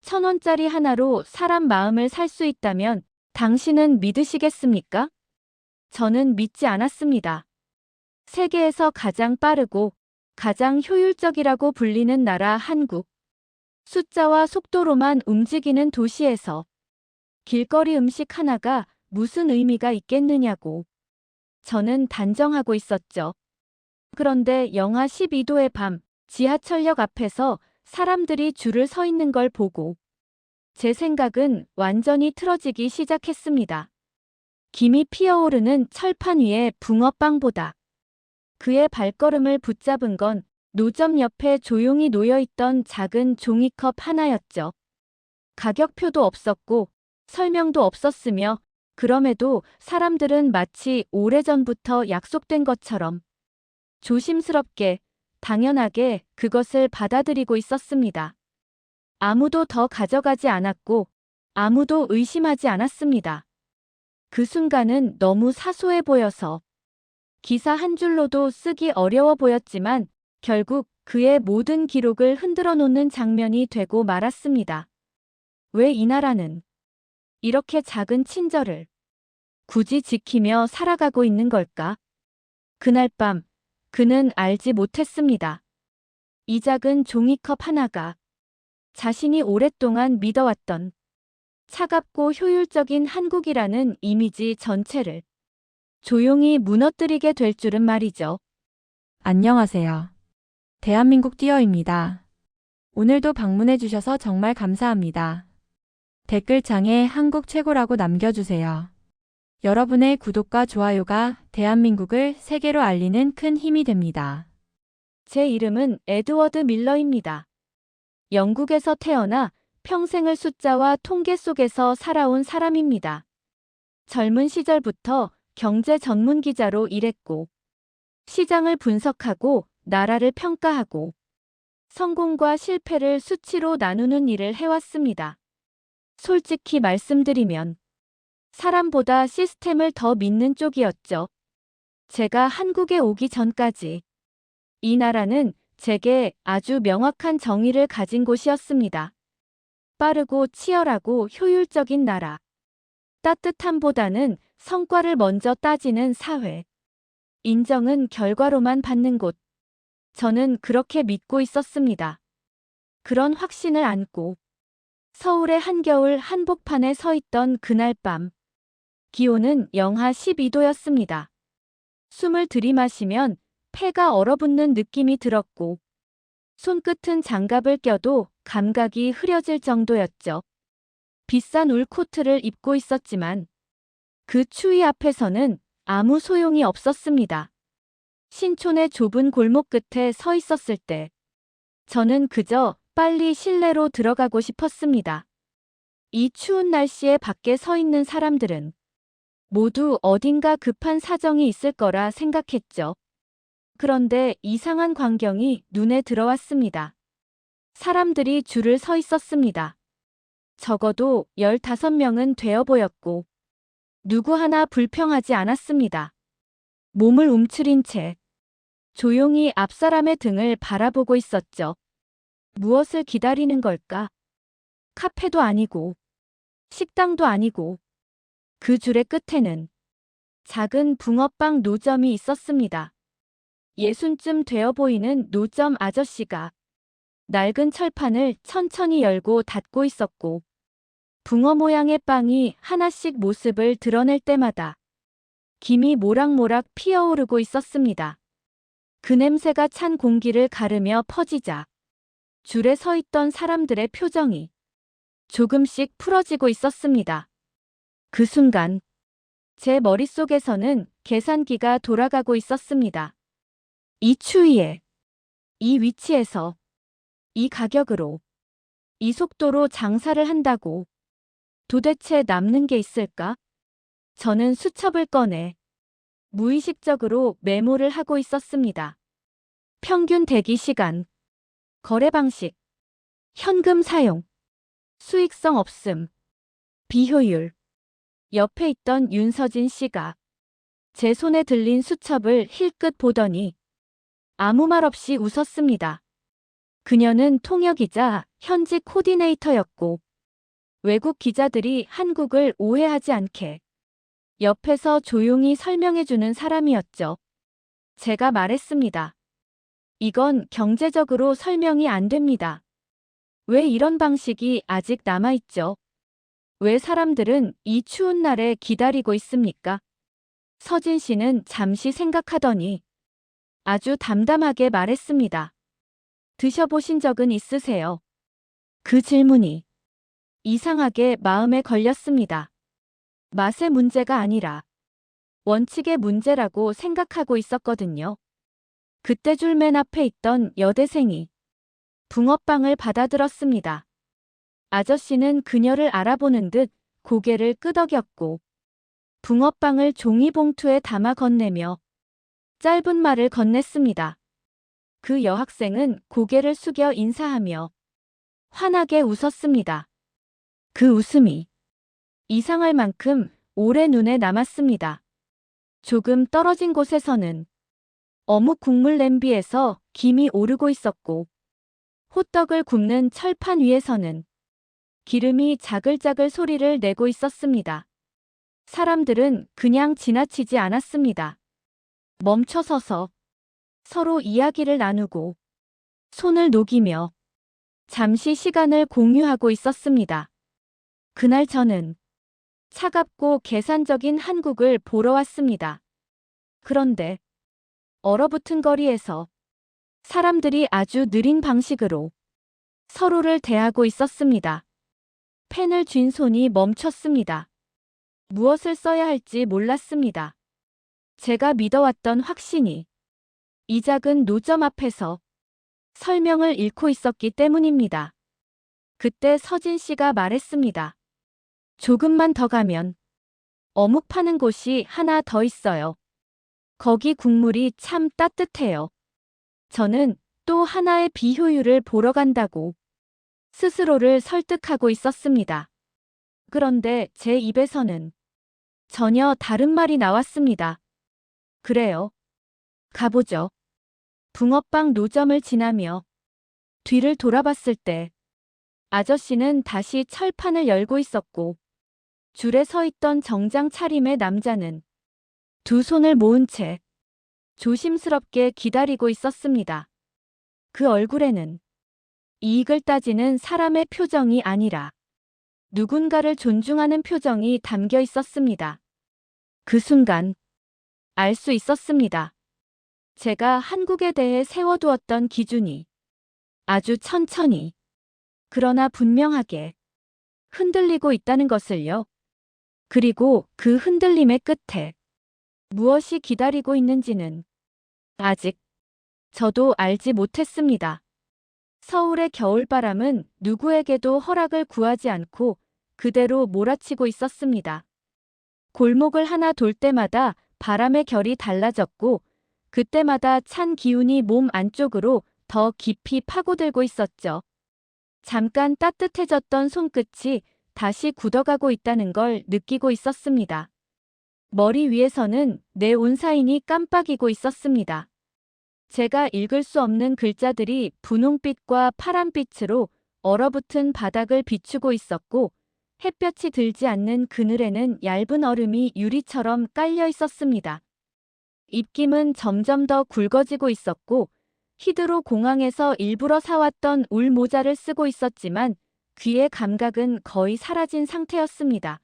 1,000원짜리 하나로 사람 마음을 살 수 있다면 당신은 믿으시겠습니까? 저는 믿지 않았습니다. 세계에서 가장 빠르고 가장 효율적이라고 불리는 나라 한국. 숫자와 속도로만 움직이는 도시에서 길거리 음식 하나가 무슨 의미가 있겠느냐고 저는 단정하고 있었죠. 그런데 영하 12도의 밤, 지하철역 앞에서 사람들이 줄을 서 있는 걸 보고 제 생각은 완전히 틀어지기 시작했습니다. 김이 피어오르는 철판 위의 붕어빵보다 그의 발걸음을 붙잡은 건 노점 옆에 조용히 놓여있던 작은 종이컵 하나였죠. 가격표도 없었고 설명도 없었으며 그럼에도 사람들은 마치 오래전부터 약속된 것처럼 조심스럽게, 당연하게 그것을 받아들이고 있었습니다. 아무도 더 가져가지 않았고 아무도 의심하지 않았습니다. 그 순간은 너무 사소해 보여서 기사 한 줄로도 쓰기 어려워 보였지만 결국 그의 모든 기록을 흔들어 놓는 장면이 되고 말았습니다. 왜 이 나라는 이렇게 작은 친절을 굳이 지키며 살아가고 있는 걸까? 그날 밤 그는 알지 못했습니다. 이 작은 종이컵 하나가 자신이 오랫동안 믿어왔던 차갑고 효율적인 한국이라는 이미지 전체를 조용히 무너뜨리게 될 줄은 말이죠. 안녕하세요. 대한민국 띄어입니다. 오늘도 방문해 주셔서 정말 감사합니다. 댓글창에 한국 최고라고 남겨주세요. 여러분의 구독과 좋아요가 대한민국을 세계로 알리는 큰 힘이 됩니다. 제 이름은 에드워드 밀러입니다. 영국에서 태어나 평생을 숫자와 통계 속에서 살아온 사람입니다. 젊은 시절부터 경제 전문 기자로 일했고, 시장을 분석하고 나라를 평가하고, 성공과 실패를 수치로 나누는 일을 해왔습니다. 솔직히 말씀드리면, 사람보다 시스템을 더 믿는 쪽이었죠. 제가 한국에 오기 전까지 이 나라는 제게 아주 명확한 정의를 가진 곳이었습니다. 빠르고 치열하고 효율적인 나라. 따뜻함보다는 성과를 먼저 따지는 사회. 인정은 결과로만 받는 곳. 저는 그렇게 믿고 있었습니다. 그런 확신을 안고 서울의 한겨울 한복판에 서 있던 그날 밤. 기온은 영하 12도였습니다. 숨을 들이마시면 폐가 얼어붙는 느낌이 들었고 손끝은 장갑을 껴도 감각이 흐려질 정도였죠. 비싼 울 코트를 입고 있었지만 그 추위 앞에서는 아무 소용이 없었습니다. 신촌의 좁은 골목 끝에 서 있었을 때 저는 그저 빨리 실내로 들어가고 싶었습니다. 이 추운 날씨에 밖에 서 있는 사람들은 모두 어딘가 급한 사정이 있을 거라 생각했죠. 그런데 이상한 광경이 눈에 들어왔습니다. 사람들이 줄을 서 있었습니다. 적어도 15명은 되어 보였고 누구 하나 불평하지 않았습니다. 몸을 움츠린 채 조용히 앞사람의 등을 바라보고 있었죠. 무엇을 기다리는 걸까? 카페도 아니고 식당도 아니고 그 줄의 끝에는 작은 붕어빵 노점이 있었습니다. 예순쯤 되어 보이는 노점 아저씨가 낡은 철판을 천천히 열고 닫고 있었고 붕어 모양의 빵이 하나씩 모습을 드러낼 때마다 김이 모락모락 피어오르고 있었습니다. 그 냄새가 찬 공기를 가르며 퍼지자 줄에 서 있던 사람들의 표정이 조금씩 풀어지고 있었습니다. 그 순간 제 머릿속에서는 계산기가 돌아가고 있었습니다. 이 추위에, 이 위치에서, 이 가격으로, 이 속도로 장사를 한다고 도대체 남는 게 있을까? 저는 수첩을 꺼내 무의식적으로 메모를 하고 있었습니다. 평균 대기 시간, 거래 방식, 현금 사용, 수익성 없음, 비효율. 옆에 있던 윤서진 씨가 제 손에 들린 수첩을 힐끗 보더니 아무 말 없이 웃었습니다. 그녀는 통역이자 현지 코디네이터였고 외국 기자들이 한국을 오해하지 않게 옆에서 조용히 설명해주는 사람이었죠. 제가 말했습니다. 이건 경제적으로 설명이 안 됩니다. 왜 이런 방식이 아직 남아있죠? 왜 사람들은 이 추운 날에 기다리고 있습니까? 서진 씨는 잠시 생각하더니 아주 담담하게 말했습니다. 드셔보신 적은 있으세요? 그 질문이 이상하게 마음에 걸렸습니다. 맛의 문제가 아니라 원칙의 문제라고 생각하고 있었거든요. 그때 줄 맨 앞에 있던 여대생이 붕어빵을 받아들었습니다. 아저씨는 그녀를 알아보는 듯 고개를 끄덕였고 붕어빵을 종이봉투에 담아 건네며 짧은 말을 건넸습니다. 그 여학생은 고개를 숙여 인사하며 환하게 웃었습니다. 그 웃음이 이상할 만큼 오래 눈에 남았습니다. 조금 떨어진 곳에서는 어묵 국물 냄비에서 김이 오르고 있었고 호떡을 굽는 철판 위에서는 기름이 자글자글 소리를 내고 있었습니다. 사람들은 그냥 지나치지 않았습니다. 멈춰서서 서로 이야기를 나누고 손을 녹이며 잠시 시간을 공유하고 있었습니다. 그날 저는 차갑고 계산적인 한국을 보러 왔습니다. 그런데 얼어붙은 거리에서 사람들이 아주 느린 방식으로 서로를 대하고 있었습니다. 펜을 쥔 손이 멈췄습니다. 무엇을 써야 할지 몰랐습니다. 제가 믿어왔던 확신이 이 작은 노점 앞에서 설명을 잃고 있었기 때문입니다. 그때 서진 씨가 말했습니다. 조금만 더 가면 어묵 파는 곳이 하나 더 있어요. 거기 국물이 참 따뜻해요. 저는 또 하나의 비효율을 보러 간다고 스스로를 설득하고 있었습니다. 그런데 제 입에서는 전혀 다른 말이 나왔습니다. 그래요. 가보죠. 붕어빵 노점을 지나며 뒤를 돌아봤을 때 아저씨는 다시 철판을 열고 있었고 줄에 서 있던 정장 차림의 남자는 두 손을 모은 채 조심스럽게 기다리고 있었습니다. 그 얼굴에는 이익을 따지는 사람의 표정이 아니라 누군가를 존중하는 표정이 담겨 있었습니다. 그 순간 알 수 있었습니다. 제가 한국에 대해 세워두었던 기준이 아주 천천히 그러나 분명하게 흔들리고 있다는 것을요. 그리고 그 흔들림의 끝에 무엇이 기다리고 있는지는 아직 저도 알지 못했습니다. 서울의 겨울바람은 누구에게도 허락을 구하지 않고 그대로 몰아치고 있었습니다. 골목을 하나 돌 때마다 바람의 결이 달라졌고 그때마다 찬 기운이 몸 안쪽으로 더 깊이 파고들고 있었죠. 잠깐 따뜻해졌던 손끝이 다시 굳어가고 있다는 걸 느끼고 있었습니다. 머리 위에서는 내 온사인이 깜빡이고 있었습니다. 제가 읽을 수 없는 글자들이 분홍빛과 파란빛으로 얼어붙은 바닥을 비추고 있었고 햇볕이 들지 않는 그늘에는 얇은 얼음이 유리처럼 깔려 있었습니다. 입김은 점점 더 굵어지고 있었고 히드로 공항에서 일부러 사왔던 울 모자를 쓰고 있었지만 귀의 감각은 거의 사라진 상태였습니다.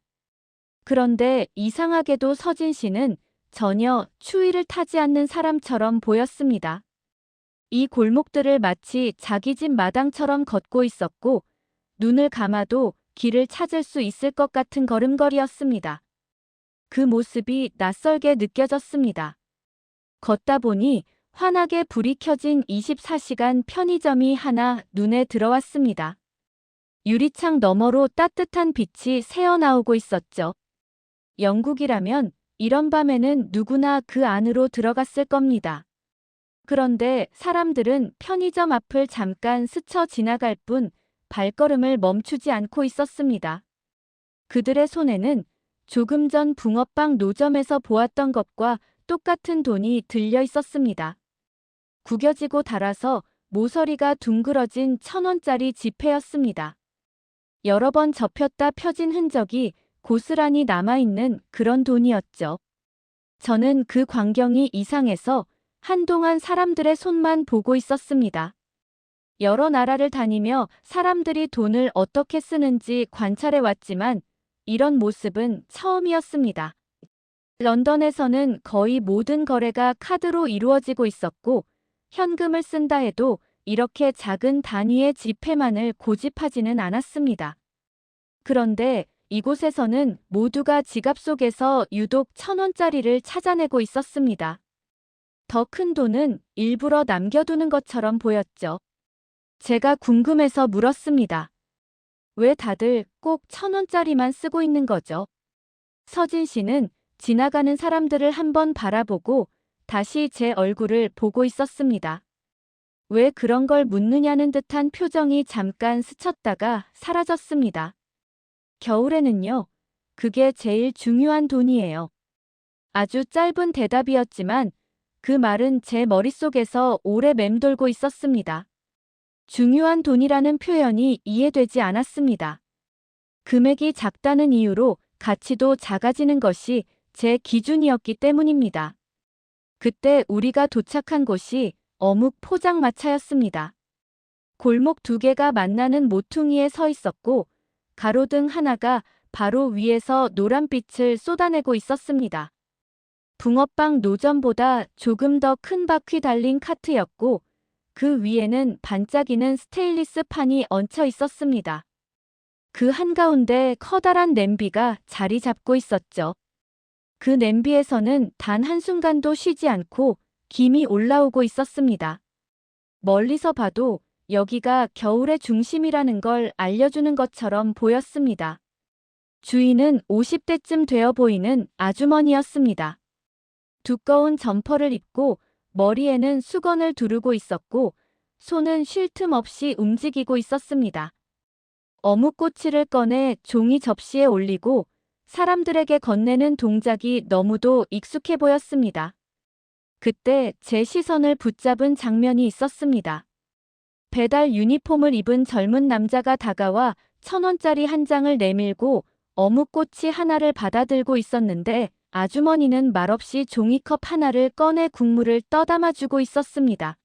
그런데 이상하게도 서진 씨는 전혀 추위를 타지 않는 사람처럼 보였습니다. 이 골목들을 마치 자기 집 마당처럼 걷고 있었고 눈을 감아도 길을 찾을 수 있을 것 같은 걸음걸이였습니다. 그 모습이 낯설게 느껴졌습니다. 걷다 보니 환하게 불이 켜진 24시간 편의점이 하나 눈에 들어왔습니다. 유리창 너머로 따뜻한 빛이 새어나오고 있었죠. 영국이라면 이런 밤에는 누구나 그 안으로 들어갔을 겁니다. 그런데 사람들은 편의점 앞을 잠깐 스쳐 지나갈 뿐 발걸음을 멈추지 않고 있었습니다. 그들의 손에는 조금 전 붕어빵 노점에서 보았던 것과 똑같은 돈이 들려 있었습니다. 구겨지고 닳아서 모서리가 둥그러진 1,000원짜리 지폐였습니다. 여러 번 접혔다 펴진 흔적이 고스란히 남아있는 그런 돈이었죠. 저는 그 광경이 이상해서 한동안 사람들의 손만 보고 있었습니다. 여러 나라를 다니며 사람들이 돈을 어떻게 쓰는지 관찰해 왔지만 이런 모습은 처음이었습니다. 런던에서는 거의 모든 거래가 카드로 이루어지고 있었고 현금을 쓴다 해도 이렇게 작은 단위의 지폐만을 고집하지는 않았습니다. 그런데 이곳에서는 모두가 지갑 속에서 유독 1,000원짜리를 찾아내고 있었습니다. 더 큰 돈은 일부러 남겨두는 것처럼 보였죠. 제가 궁금해서 물었습니다. 왜 다들 꼭 1,000원짜리만 쓰고 있는 거죠? 서진 씨는 지나가는 사람들을 한번 바라보고 다시 제 얼굴을 보고 있었습니다. 왜 그런 걸 묻느냐는 듯한 표정이 잠깐 스쳤다가 사라졌습니다. 겨울에는요, 그게 제일 중요한 돈이에요. 아주 짧은 대답이었지만 그 말은 제 머릿속에서 오래 맴돌고 있었습니다. 중요한 돈이라는 표현이 이해되지 않았습니다. 금액이 작다는 이유로 가치도 작아지는 것이 제 기준이었기 때문입니다. 그때 우리가 도착한 곳이 어묵 포장마차였습니다. 골목 두 개가 만나는 모퉁이에 서 있었고 가로등 하나가 바로 위에서 노란빛을 쏟아내고 있었습니다. 붕어빵 노점보다 조금 더 큰 바퀴 달린 카트였고 그 위에는 반짝이는 스테인리스 판이 얹혀 있었습니다. 그 한가운데 커다란 냄비가 자리 잡고 있었죠. 그 냄비에서는 단 한순간도 쉬지 않고 김이 올라오고 있었습니다. 멀리서 봐도 여기가 겨울의 중심이라는 걸 알려주는 것처럼 보였습니다. 주인은 50대쯤 되어 보이는 아주머니였습니다. 두꺼운 점퍼를 입고 머리에는 수건을 두르고 있었고 손은 쉴 틈 없이 움직이고 있었습니다. 어묵꼬치를 꺼내 종이 접시에 올리고 사람들에게 건네는 동작이 너무도 익숙해 보였습니다. 그때 제 시선을 붙잡은 장면이 있었습니다. 배달 유니폼을 입은 젊은 남자가 다가와 1,000원짜리 한 장을 내밀고 어묵꼬치 하나를 받아들고 있었는데 아주머니는 말없이 종이컵 하나를 꺼내 국물을 떠담아주고 있었습니다.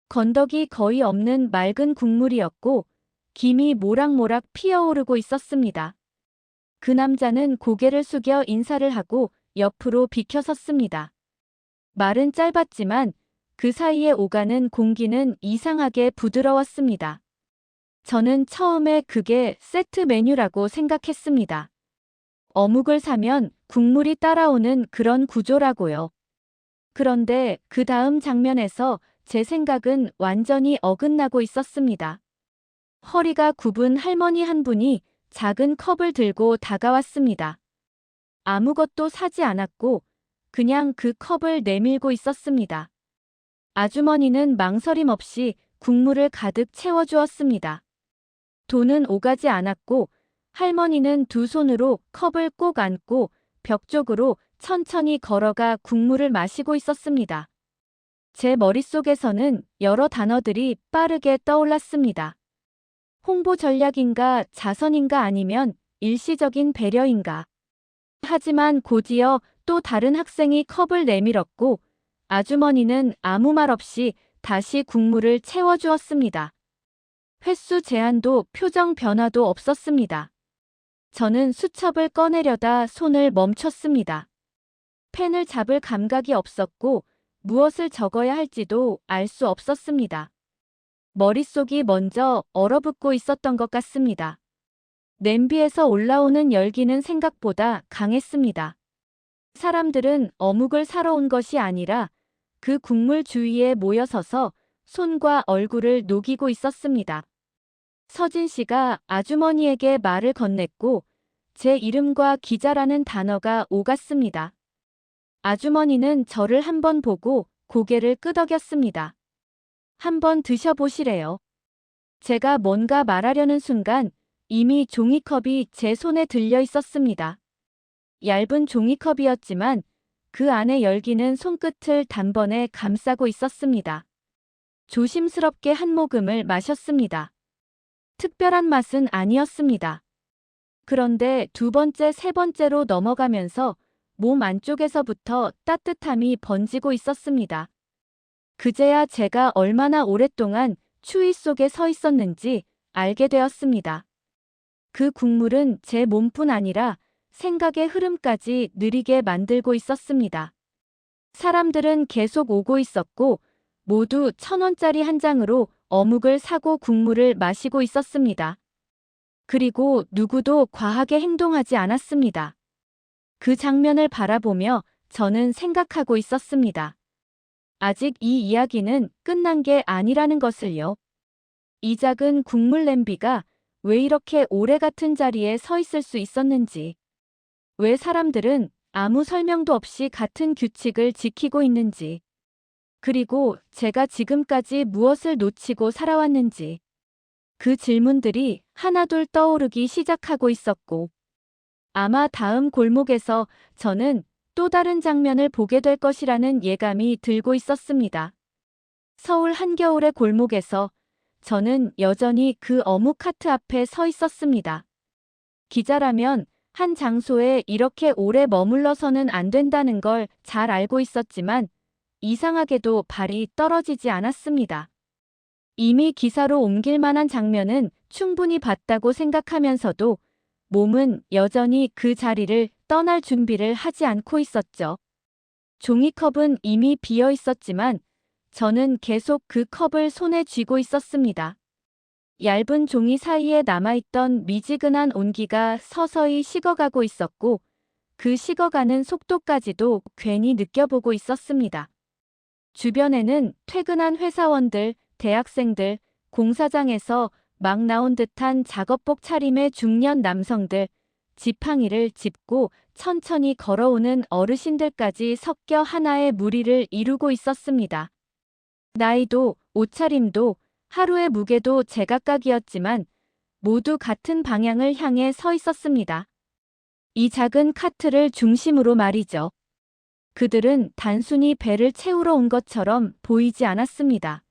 건더기 거의 없는 맑은 국물이었고 김이 모락모락 피어오르고 있었습니다. 그 남자는 고개를 숙여 인사를 하고 옆으로 비켜섰습니다. 말은 짧았지만 그 사이에 오가는 공기는 이상하게 부드러웠습니다. 저는 처음에 그게 세트 메뉴라고 생각했습니다. 어묵을 사면 국물이 따라오는 그런 구조라고요. 그런데 그 다음 장면에서 제 생각은 완전히 어긋나고 있었습니다. 허리가 굽은 할머니 한 분이 작은 컵을 들고 다가왔습니다. 아무것도 사지 않았고 그냥 그 컵을 내밀고 있었습니다. 아주머니는 망설임 없이 국물을 가득 채워주었습니다. 돈은 오가지 않았고 할머니는 두 손으로 컵을 꼭 안고 벽 쪽으로 천천히 걸어가 국물을 마시고 있었습니다. 제 머릿속에서는 여러 단어들이 빠르게 떠올랐습니다. 홍보 전략인가 자선인가 아니면 일시적인 배려인가. 하지만 곧이어 또 다른 학생이 컵을 내밀었고 아주머니는 아무 말 없이 다시 국물을 채워주었습니다. 횟수 제한도 표정 변화도 없었습니다. 저는 수첩을 꺼내려다 손을 멈췄습니다. 펜을 잡을 감각이 없었고 무엇을 적어야 할지도 알 수 없었습니다. 머릿속이 먼저 얼어붙고 있었던 것 같습니다. 냄비에서 올라오는 열기는 생각보다 강했습니다. 사람들은 어묵을 사러 온 것이 아니라 그 국물 주위에 모여서서 손과 얼굴을 녹이고 있었습니다. 서진 씨가 아주머니에게 말을 건넸고 제 이름과 기자라는 단어가 오갔습니다. 아주머니는 저를 한번 보고 고개를 끄덕였습니다. 한번 드셔보시래요. 제가 뭔가 말하려는 순간 이미 종이컵이 제 손에 들려 있었습니다. 얇은 종이컵이었지만 그 안에 열기는 손끝을 단번에 감싸고 있었습니다. 조심스럽게 한 모금을 마셨습니다. 특별한 맛은 아니었습니다. 그런데 두 번째, 세 번째로 넘어가면서 몸 안쪽에서부터 따뜻함이 번지고 있었습니다. 그제야 제가 얼마나 오랫동안 추위 속에 서 있었는지 알게 되었습니다. 그 국물은 제 몸뿐 아니라 생각의 흐름까지 느리게 만들고 있었습니다. 사람들은 계속 오고 있었고 모두 1,000원짜리 한 장으로 어묵을 사고 국물을 마시고 있었습니다. 그리고 누구도 과하게 행동하지 않았습니다. 그 장면을 바라보며 저는 생각하고 있었습니다. 아직 이 이야기는 끝난 게 아니라는 것을요. 이 작은 국물 냄비가 왜 이렇게 오래 같은 자리에 서 있을 수 있었는지, 왜 사람들은 아무 설명도 없이 같은 규칙을 지키고 있는지, 그리고 제가 지금까지 무엇을 놓치고 살아왔는지, 그 질문들이 하나둘 떠오르기 시작하고 있었고, 아마 다음 골목에서 저는 또 다른 장면을 보게 될 것이라는 예감이 들고 있었습니다. 서울 한겨울의 골목에서 저는 여전히 그 어묵 카트 앞에 서 있었습니다. 기자라면 한 장소에 이렇게 오래 머물러서는 안 된다는 걸 잘 알고 있었지만 이상하게도 발이 떨어지지 않았습니다. 이미 기사로 옮길 만한 장면은 충분히 봤다고 생각하면서도 몸은 여전히 그 자리를 떠날 준비를 하지 않고 있었죠. 종이컵은 이미 비어 있었지만 저는 계속 그 컵을 손에 쥐고 있었습니다. 얇은 종이 사이에 남아있던 미지근한 온기가 서서히 식어가고 있었고 그 식어가는 속도까지도 괜히 느껴보고 있었습니다. 주변에는 퇴근한 회사원들, 대학생들, 공사장에서 막 나온 듯한 작업복 차림의 중년 남성들, 지팡이를 짚고 천천히 걸어오는 어르신들까지 섞여 하나의 무리를 이루고 있었습니다. 나이도, 옷차림도, 하루의 무게도 제각각이었지만 모두 같은 방향을 향해 서 있었습니다. 이 작은 카트를 중심으로 말이죠. 그들은 단순히 배를 채우러 온 것처럼 보이지 않았습니다.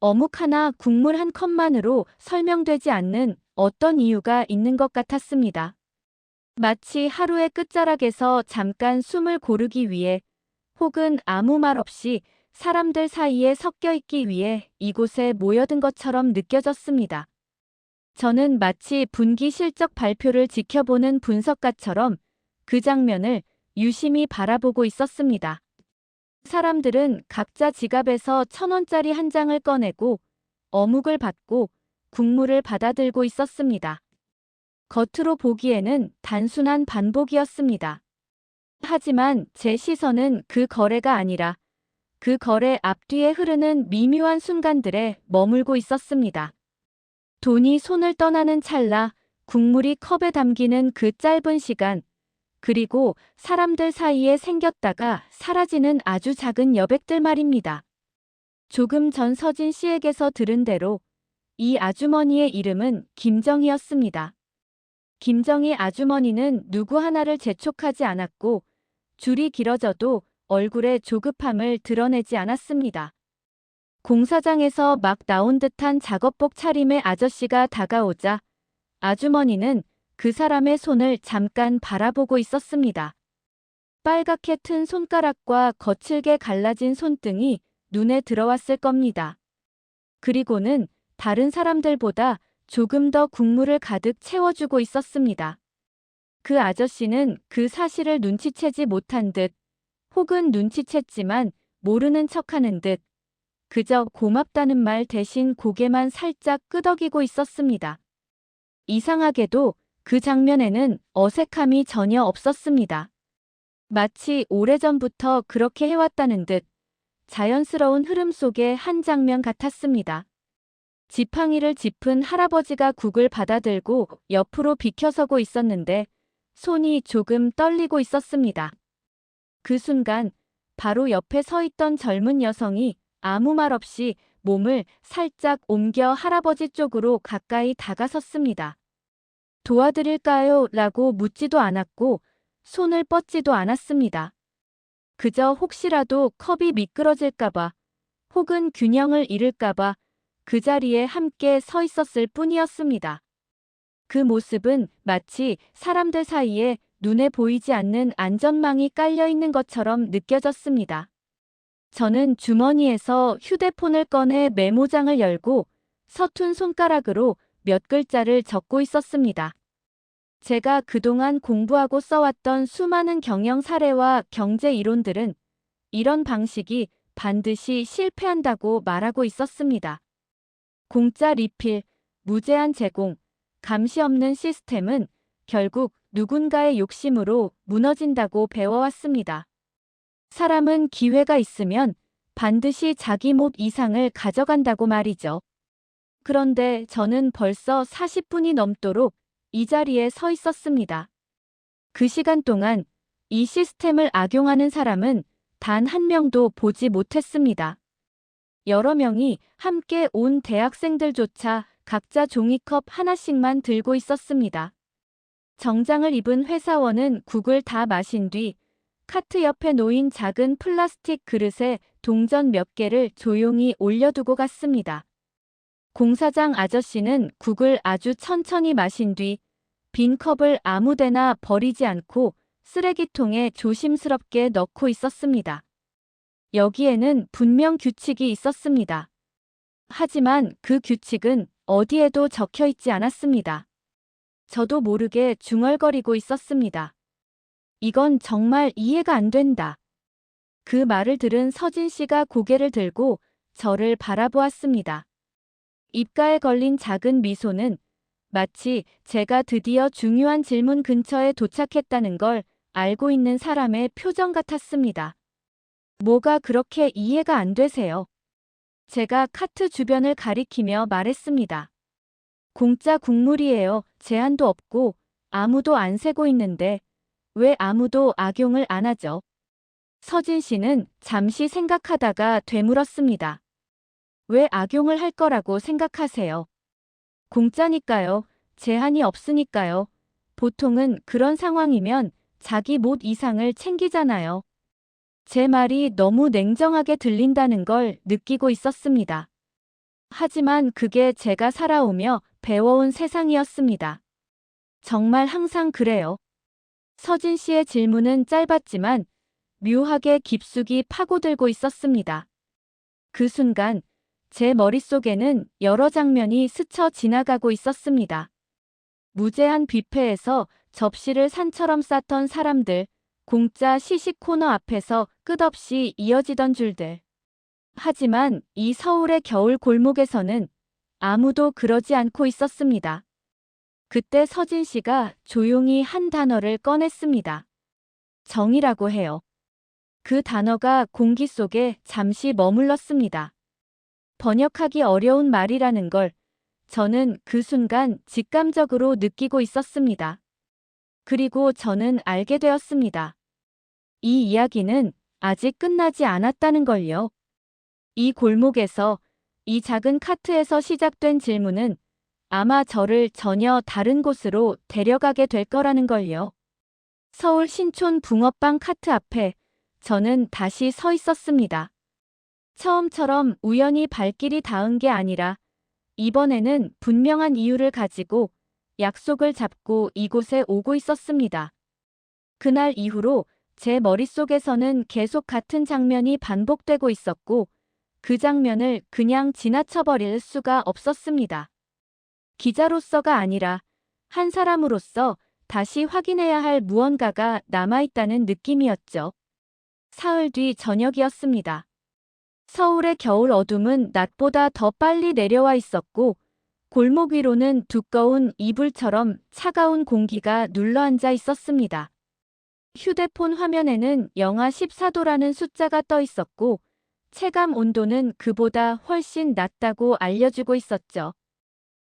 어묵 하나, 국물 한 컵만으로 설명되지 않는 어떤 이유가 있는 것 같았습니다. 마치 하루의 끝자락에서 잠깐 숨을 고르기 위해 혹은 아무 말 없이 사람들 사이에 섞여 있기 위해 이곳에 모여든 것처럼 느껴졌습니다. 저는 마치 분기 실적 발표를 지켜보는 분석가처럼 그 장면을 유심히 바라보고 있었습니다. 사람들은 각자 지갑에서 1,000원짜리 한 장을 꺼내고 어묵을 받고 국물을 받아들고 있었습니다. 겉으로 보기에는 단순한 반복이었습니다. 하지만 제 시선은 그 거래가 아니라 그 거래 앞뒤에 흐르는 미묘한 순간들에 머물고 있었습니다. 돈이 손을 떠나는 찰나, 국물이 컵에 담기는 그 짧은 시간, 그리고 사람들 사이에 생겼다가 사라지는 아주 작은 여백들 말입니다. 조금 전 서진 씨에게서 들은 대로 이 아주머니의 이름은 김정희였습니다. 김정희 아주머니는 누구 하나를 재촉하지 않았고 줄이 길어져도 얼굴에 조급함을 드러내지 않았습니다. 공사장에서 막 나온 듯한 작업복 차림의 아저씨가 다가오자 아주머니는 그 사람의 손을 잠깐 바라보고 있었습니다. 빨갛게 튼 손가락과 거칠게 갈라진 손등이 눈에 들어왔을 겁니다. 그리고는 다른 사람들보다 조금 더 국물을 가득 채워주고 있었습니다. 그 아저씨는 그 사실을 눈치채지 못한 듯, 혹은 눈치챘지만 모르는 척하는 듯, 그저 고맙다는 말 대신 고개만 살짝 끄덕이고 있었습니다. 이상하게도 그 장면에는 어색함이 전혀 없었습니다. 마치 오래전부터 그렇게 해왔다는 듯 자연스러운 흐름 속의 한 장면 같았습니다. 지팡이를 짚은 할아버지가 국을 받아들고 옆으로 비켜서고 있었는데 손이 조금 떨리고 있었습니다. 그 순간 바로 옆에 서 있던 젊은 여성이 아무 말 없이 몸을 살짝 옮겨 할아버지 쪽으로 가까이 다가섰습니다. 도와드릴까요? 라고 묻지도 않았고 손을 뻗지도 않았습니다. 그저 혹시라도 컵이 미끄러질까봐 혹은 균형을 잃을까봐 그 자리에 함께 서 있었을 뿐이었습니다. 그 모습은 마치 사람들 사이에 눈에 보이지 않는 안전망이 깔려 있는 것처럼 느껴졌습니다. 저는 주머니에서 휴대폰을 꺼내 메모장을 열고 서툰 손가락으로 몇 글자를 적고 있었습니다. 제가 그동안 공부하고 써왔던 수많은 경영 사례와 경제 이론들은 이런 방식이 반드시 실패한다고 말하고 있었습니다. 공짜 리필, 무제한 제공, 감시 없는 시스템은 결국 누군가의 욕심으로 무너진다고 배워왔습니다. 사람은 기회가 있으면 반드시 자기 몫 이상을 가져간다고 말이죠. 그런데 저는 벌써 40분이 넘도록 이 자리에 서 있었습니다. 그 시간 동안 이 시스템을 악용하는 사람은 단 한 명도 보지 못했습니다. 여러 명이 함께 온 대학생들조차 각자 종이컵 하나씩만 들고 있었습니다. 정장을 입은 회사원은 국을 다 마신 뒤 카트 옆에 놓인 작은 플라스틱 그릇에 동전 몇 개를 조용히 올려두고 갔습니다. 공사장 아저씨는 국을 아주 천천히 마신 뒤 빈 컵을 아무데나 버리지 않고 쓰레기통에 조심스럽게 넣고 있었습니다. 여기에는 분명 규칙이 있었습니다. 하지만 그 규칙은 어디에도 적혀 있지 않았습니다. 저도 모르게 중얼거리고 있었습니다. 이건 정말 이해가 안 된다. 그 말을 들은 서진 씨가 고개를 들고 저를 바라보았습니다. 입가에 걸린 작은 미소는 마치 제가 드디어 중요한 질문 근처에 도착했다는 걸 알고 있는 사람의 표정 같았습니다. 뭐가 그렇게 이해가 안 되세요? 제가 카트 주변을 가리키며 말했습니다. 공짜 국물이에요. 제한도 없고 아무도 안 세고 있는데 왜 아무도 악용을 안 하죠? 서진 씨는 잠시 생각하다가 되물었습니다. 왜 악용을 할 거라고 생각하세요? 공짜니까요. 제한이 없으니까요. 보통은 그런 상황이면 자기 몫 이상을 챙기잖아요. 제 말이 너무 냉정하게 들린다는 걸 느끼고 있었습니다. 하지만 그게 제가 살아오며 배워온 세상이었습니다. 정말 항상 그래요. 서진 씨의 질문은 짧았지만 묘하게 깊숙이 파고들고 있었습니다. 그 순간 제 머릿속에는 여러 장면이 스쳐 지나가고 있었습니다. 무제한 뷔페에서 접시를 산처럼 쌓던 사람들, 공짜 시식 코너 앞에서 끝없이 이어지던 줄들. 하지만 이 서울의 겨울 골목에서는 아무도 그러지 않고 있었습니다. 그때 서진 씨가 조용히 한 단어를 꺼냈습니다. 정의라고 해요. 그 단어가 공기 속에 잠시 머물렀습니다. 번역하기 어려운 말이라는 걸 저는 그 순간 직감적으로 느끼고 있었습니다. 그리고 저는 알게 되었습니다. 이 이야기는 아직 끝나지 않았다는 걸요. 이 골목에서, 이 작은 카트에서 시작된 질문은 아마 저를 전혀 다른 곳으로 데려가게 될 거라는 걸요. 서울 신촌 붕어빵 카트 앞에 저는 다시 서 있었습니다. 처음처럼 우연히 발길이 닿은 게 아니라 이번에는 분명한 이유를 가지고 약속을 잡고 이곳에 오고 있었습니다. 그날 이후로 제 머릿속에서는 계속 같은 장면이 반복되고 있었고 그 장면을 그냥 지나쳐버릴 수가 없었습니다. 기자로서가 아니라 한 사람으로서 다시 확인해야 할 무언가가 남아있다는 느낌이었죠. 사흘 뒤 저녁이었습니다. 서울의 겨울 어둠은 낮보다 더 빨리 내려와 있었고 골목 위로는 두꺼운 이불처럼 차가운 공기가 눌러앉아 있었습니다. 휴대폰 화면에는 영하 14도라는 숫자가 떠 있었고 체감 온도는 그보다 훨씬 낮다고 알려주고 있었죠.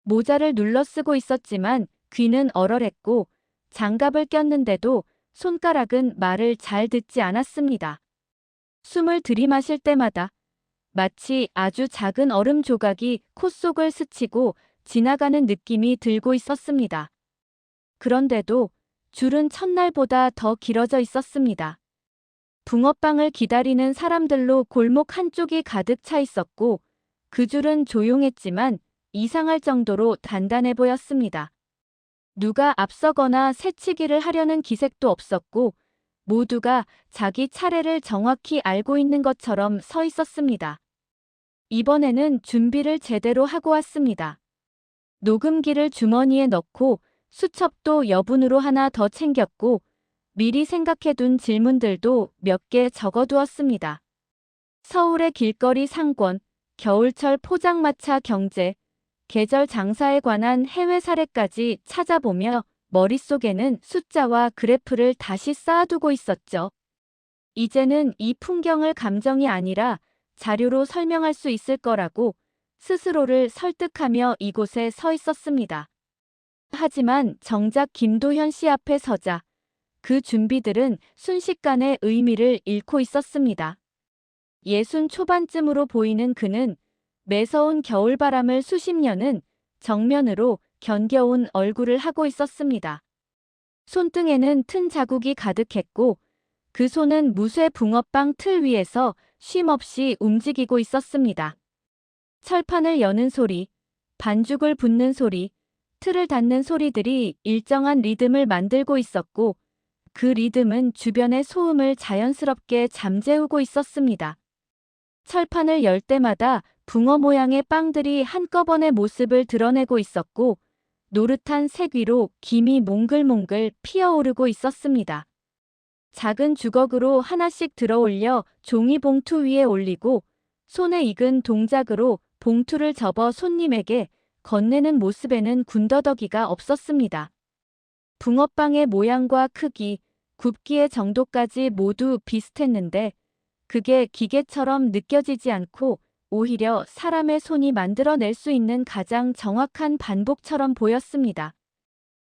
모자를 눌러 쓰고 있었지만 귀는 얼얼했고 장갑을 꼈는데도 손가락은 말을 잘 듣지 않았습니다. 숨을 들이마실 때마다 마치 아주 작은 얼음 조각이 코 속을 스치고 지나가는 느낌이 들고 있었습니다. 그런데도 줄은 첫날보다 더 길어져 있었습니다. 붕어빵을 기다리는 사람들로 골목 한쪽이 가득 차 있었고 그 줄은 조용했지만 이상할 정도로 단단해 보였습니다. 누가 앞서거나 새치기를 하려는 기색도 없었고 모두가 자기 차례를 정확히 알고 있는 것처럼 서 있었습니다. 이번에는 준비를 제대로 하고 왔습니다. 녹음기를 주머니에 넣고 수첩도 여분으로 하나 더 챙겼고 미리 생각해둔 질문들도 몇 개 적어두었습니다. 서울의 길거리 상권, 겨울철 포장마차 경제, 계절 장사에 관한 해외 사례까지 찾아보며 머릿속에는 숫자와 그래프를 다시 쌓아두고 있었죠. 이제는 이 풍경을 감정이 아니라 자료로 설명할 수 있을 거라고 스스로를 설득하며 이곳에 서 있었습니다. 하지만 정작 김도현 씨 앞에 서자 그 준비들은 순식간에 의미를 잃고 있었습니다. 60 초반쯤으로 보이는 그는 매서운 겨울바람을 수십 년은 정면으로 견뎌온 얼굴을 하고 있었습니다. 손등에는 튼 자국이 가득했고 그 손은 무쇠 붕어빵 틀 위에서 쉼없이 움직이고 있었습니다. 철판을 여는 소리, 반죽을 붓는 소리, 틀을 닫는 소리들이 일정한 리듬을 만들고 있었고 그 리듬은 주변의 소음을 자연스럽게 잠재우고 있었습니다. 철판을 열 때마다 붕어 모양의 빵들이 한꺼번에 모습을 드러내고 있었고 노릇한 색 위로 김이 몽글몽글 피어오르고 있었습니다. 작은 주걱으로 하나씩 들어올려 종이 봉투 위에 올리고 손에 익은 동작으로 봉투를 접어 손님에게 건네는 모습에는 군더더기가 없었습니다. 붕어빵의 모양과 크기, 굽기의 정도까지 모두 비슷했는데 그게 기계처럼 느껴지지 않고 오히려 사람의 손이 만들어낼 수 있는 가장 정확한 반복처럼 보였습니다.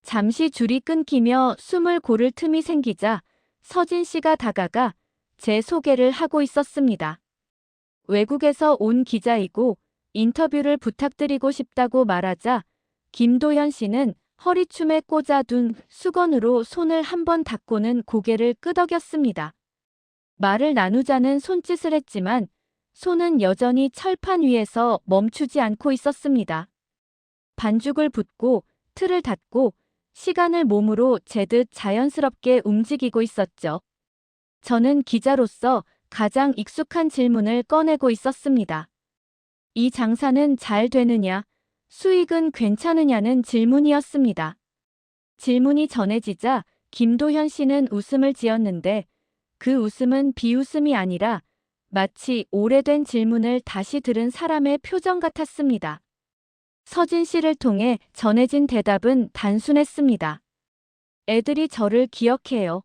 잠시 줄이 끊기며 숨을 고를 틈이 생기자 서진 씨가 다가가 제 소개를 하고 있었습니다. 외국에서 온 기자이고 인터뷰를 부탁드리고 싶다고 말하자 김도현 씨는 허리춤에 꽂아둔 수건으로 손을 한번 닦고는 고개를 끄덕였습니다. 말을 나누자는 손짓을 했지만 손은 여전히 철판 위에서 멈추지 않고 있었습니다. 반죽을 붓고 틀을 닫고 시간을 몸으로 재듯 자연스럽게 움직이고 있었죠. 저는 기자로서 가장 익숙한 질문을 꺼내고 있었습니다. 이 장사는 잘 되느냐, 수익은 괜찮으냐는 질문이었습니다. 질문이 전해지자 김도현 씨는 웃음을 지었는데 그 웃음은 비웃음이 아니라 마치 오래된 질문을 다시 들은 사람의 표정 같았습니다. 서진 씨를 통해 전해진 대답은 단순했습니다. 애들이 저를 기억해요.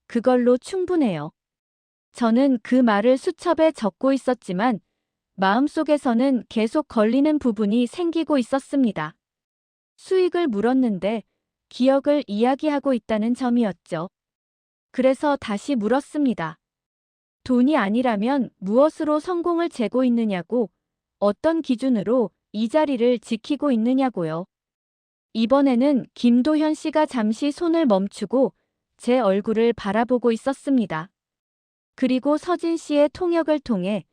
그걸로 충분해요. 저는 그 말을 수첩에 적고 있었지만 마음속에서는 계속 걸리는 부분이 생기고 있었습니다. 수익을 물었는데 기억을 이야기하고 있다는 점이었죠. 그래서 다시 물었습니다. 돈이 아니라면 무엇으로 성공을 재고 있느냐고, 어떤 기준으로 이 자리를 지키고 있느냐고요. 이번에는 김도현 씨가 잠시 손을 멈추고 제 얼굴을 바라보고 있었습니다. 그리고 서진 씨의 통역을 통해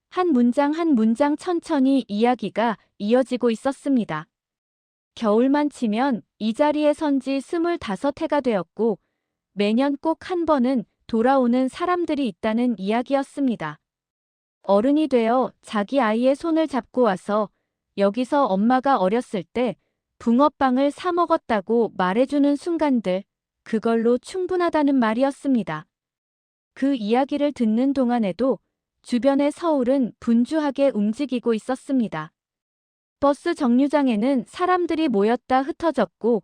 한 문장 한 문장 천천히 이야기가 이어지고 있었습니다. 겨울만 치면 이 자리에 선 지 25해가 되었고 매년 꼭 한 번은 돌아오는 사람들이 있다는 이야기였습니다. 어른이 되어 자기 아이의 손을 잡고 와서 여기서 엄마가 어렸을 때 붕어빵을 사 먹었다고 말해주는 순간들, 그걸로 충분하다는 말이었습니다. 그 이야기를 듣는 동안에도 주변의 서울은 분주하게 움직이고 있었습니다. 버스 정류장에는 사람들이 모였다 흩어졌고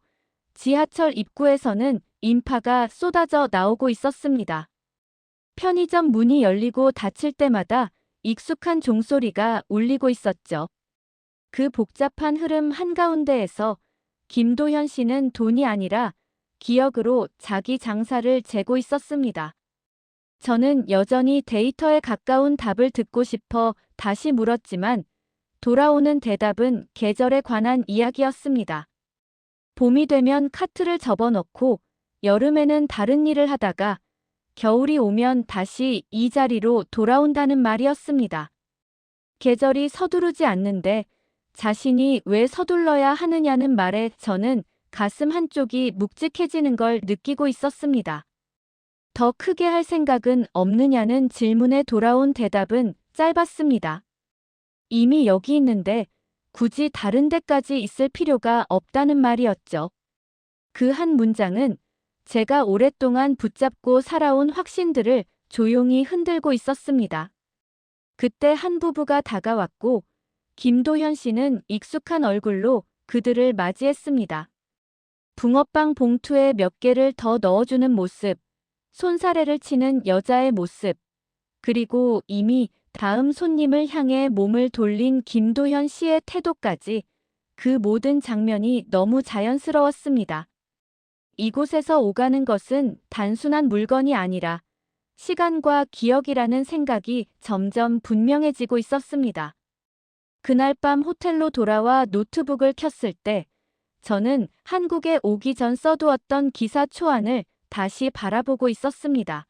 지하철 입구에서는 인파가 쏟아져 나오고 있었습니다. 편의점 문이 열리고 닫힐 때마다 익숙한 종소리가 울리고 있었죠. 그 복잡한 흐름 한가운데에서 김도현 씨는 돈이 아니라 기억으로 자기 장사를 재고 있었습니다. 저는 여전히 데이터에 가까운 답을 듣고 싶어 다시 물었지만 돌아오는 대답은 계절에 관한 이야기였습니다. 봄이 되면 카트를 접어넣고 여름에는 다른 일을 하다가 겨울이 오면 다시 이 자리로 돌아온다는 말이었습니다. 계절이 서두르지 않는데 자신이 왜 서둘러야 하느냐는 말에 저는 가슴 한쪽이 묵직해지는 걸 느끼고 있었습니다. 더 크게 할 생각은 없느냐는 질문에 돌아온 대답은 짧았습니다. 이미 여기 있는데 굳이 다른 데까지 있을 필요가 없다는 말이었죠. 그 한 문장은 제가 오랫동안 붙잡고 살아온 확신들을 조용히 흔들고 있었습니다. 그때 한 부부가 다가왔고 김도현 씨는 익숙한 얼굴로 그들을 맞이했습니다. 붕어빵 봉투에 몇 개를 더 넣어주는 모습, 손사래를 치는 여자의 모습, 그리고 이미 다음 손님을 향해 몸을 돌린 김도현 씨의 태도까지 그 모든 장면이 너무 자연스러웠습니다. 이곳에서 오가는 것은 단순한 물건이 아니라 시간과 기억이라는 생각이 점점 분명해지고 있었습니다. 그날 밤 호텔로 돌아와 노트북을 켰을 때 저는 한국에 오기 전 써두었던 기사 초안을 다시 바라보고 있었습니다.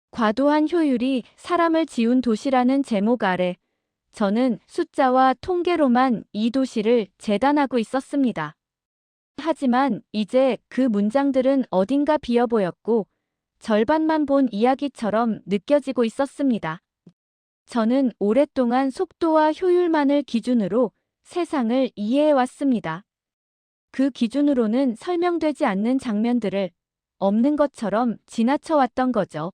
과도한 효율이 사람을 지운 도시라는 제목 아래 저는 숫자와 통계로만 이 도시를 재단하고 있었습니다. 하지만 이제 그 문장들은 어딘가 비어 보였고 절반만 본 이야기처럼 느껴지고 있었습니다. 저는 오랫동안 속도와 효율만을 기준으로 세상을 이해해왔습니다. 그 기준으로는 설명되지 않는 장면들을 없는 것처럼 지나쳐왔던 거죠.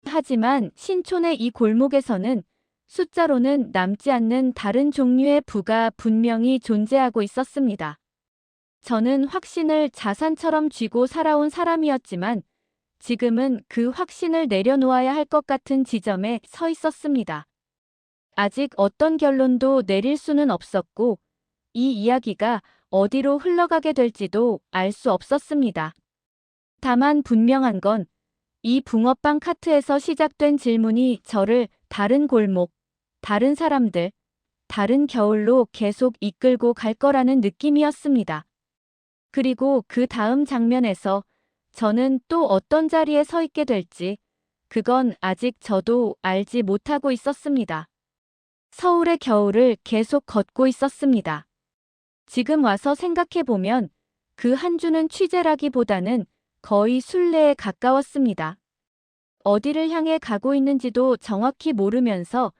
하지만 신촌의 이 골목에서는 숫자로는 남지 않는 다른 종류의 부가 분명히 존재하고 있었습니다. 저는 확신을 자산처럼 쥐고 살아온 사람이었지만 지금은 그 확신을 내려놓아야 할 것 같은 지점에 서 있었습니다. 아직 어떤 결론도 내릴 수는 없었고 이 이야기가 어디로 흘러가게 될지도 알 수 없었습니다. 다만 분명한 건 이 붕어빵 카트에서 시작된 질문이 저를 다른 골목, 다른 사람들, 다른 겨울로 계속 이끌고 갈 거라는 느낌이었습니다. 그리고 그 다음 장면에서 저는 또 어떤 자리에 서 있게 될지 그건 아직 저도 알지 못하고 있었습니다. 서울의 겨울을 계속 걷고 있었습니다. 지금 와서 생각해보면 그 한 주는 취재라기보다는 거의 순례에 가까웠습니다. 어디를 향해 가고 있는지도 정확히 모르면서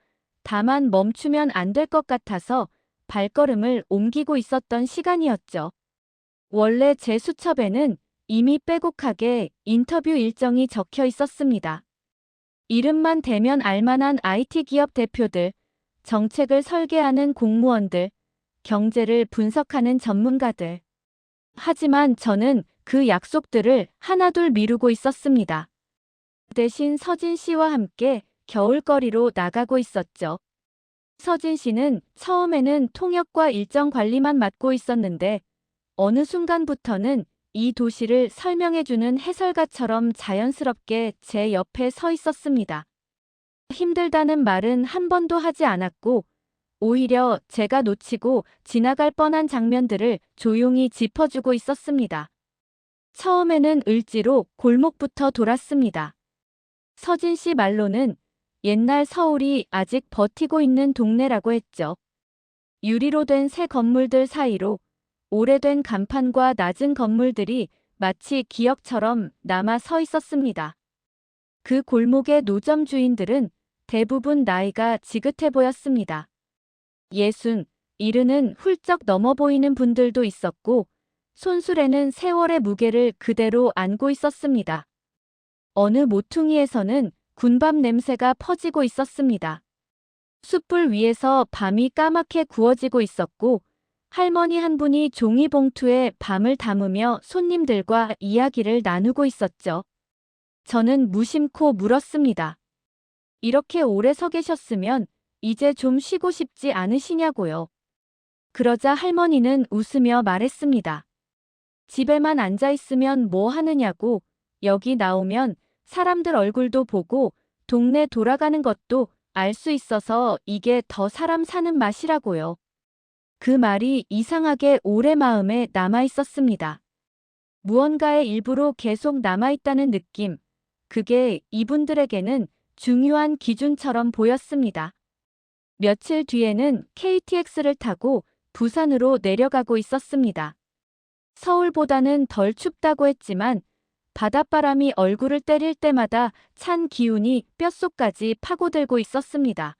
다만 멈추면 안 될 것 같아서 발걸음을 옮기고 있었던 시간이었죠. 원래 제 수첩에는 이미 빼곡하게 인터뷰 일정이 적혀 있었습니다. 이름만 대면 알만한 IT 기업 대표들, 정책을 설계하는 공무원들, 경제를 분석하는 전문가들. 하지만 저는 그 약속들을 하나둘 미루고 있었습니다. 대신 서진 씨와 함께 겨울거리로 나가고 있었죠. 서진 씨는 처음에는 통역과 일정 관리만 맡고 있었는데 어느 순간부터는 이 도시를 설명해주는 해설가처럼 자연스럽게 제 옆에 서 있었습니다. 힘들다는 말은 한 번도 하지 않았고 오히려 제가 놓치고 지나갈 뻔한 장면들을 조용히 짚어주고 있었습니다. 처음에는 을지로 골목부터 돌았습니다. 서진 씨 말로는 옛날 서울이 아직 버티고 있는 동네라고 했죠. 유리로 된 새 건물들 사이로 오래된 간판과 낮은 건물들이 마치 기억처럼 남아 서 있었습니다. 그 골목의 노점 주인들은 대부분 나이가 지긋해 보였습니다. 60, 70은 훌쩍 넘어 보이는 분들도 있었고 손수레는 세월의 무게를 그대로 안고 있었습니다. 어느 모퉁이에서는 군밤 냄새가 퍼지고 있었습니다. 숯불 위에서 밤이 까맣게 구워지고 있었고 할머니 한 분이 종이봉투에 밤을 담으며 손님들과 이야기를 나누고 있었죠. 저는 무심코 물었습니다. 이렇게 오래 서 계셨으면 이제 좀 쉬고 싶지 않으시냐고요. 그러자 할머니는 웃으며 말했습니다. 집에만 앉아 있으면 뭐 하느냐고, 여기 나오면 사람들 얼굴도 보고 동네 돌아가는 것도 알 수 있어서 이게 더 사람 사는 맛이라고요. 그 말이 이상하게 오래 마음에 남아 있었습니다. 무언가의 일부로 계속 남아 있다는 느낌, 그게 이분들에게는 중요한 기준처럼 보였습니다. 며칠 뒤에는 KTX를 타고 부산으로 내려가고 있었습니다. 서울보다는 덜 춥다고 했지만 바닷바람이 얼굴을 때릴 때마다 찬 기운이 뼛속까지 파고들고 있었습니다.